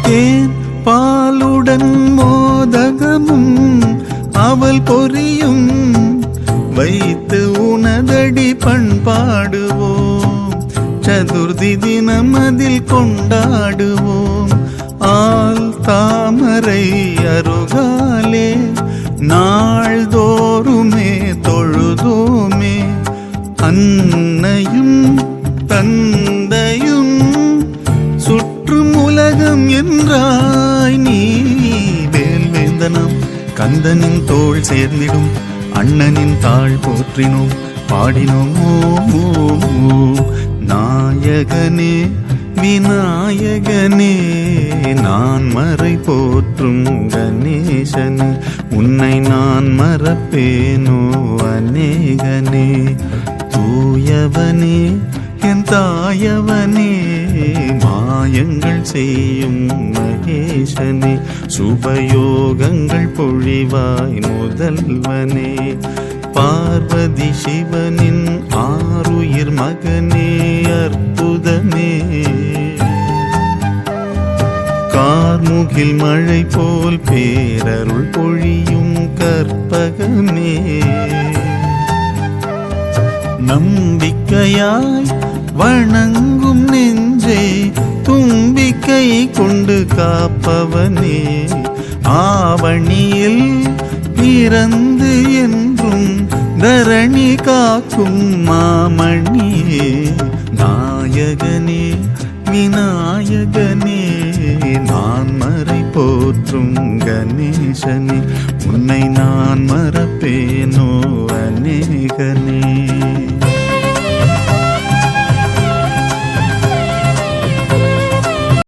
தேன் பாலுடன் மோதகமும் அவள் பொரியும் வைத்து உனதடி பண்பாடுவோம். சதுர்த்தி தினம் அதில் கொண்டாடுவோம். ஆல் தாமரை அருகாலே நாள்தோறுமே தொழுதோமே. அன்னையும் தந்தையும் சுற்றும் உலகம் என்றாய் நீ. வேல்வேந்தனம் கந்தனின் தோள் சேர்ந்திடும் அண்ணனின் தாழ் போற்றினோம் பாடினோம். ஓம் ஓம் ஓம். நாயகனே விநாயகனே நான் மறை போற்றும் கணேசனே. உன்னை நான் மறப்பேனோ அநேகனே. தூயவனே என் தாயவனே மாயங்கள் செய்யும் மகேசனே. சுபயோகங்கள் பொழிவாய் முதல்வனே. பார்வதி சிவனின் ஆருயிர் மகனே அற்புதமே. கார்முகில் மழை போல் பேரருள் பொழியும் கற்பகமே. நம்பிக்கையாய் வணங்கும் நெஞ்சே தும்பிக்கை கொண்டு காப்பவனே. ஆவணியில் பிறந்து என்றும் தரணி காக்கும் மாமணியே. நாயகனே விநாயகனே நான் மறை போற்றும் கணேசனே.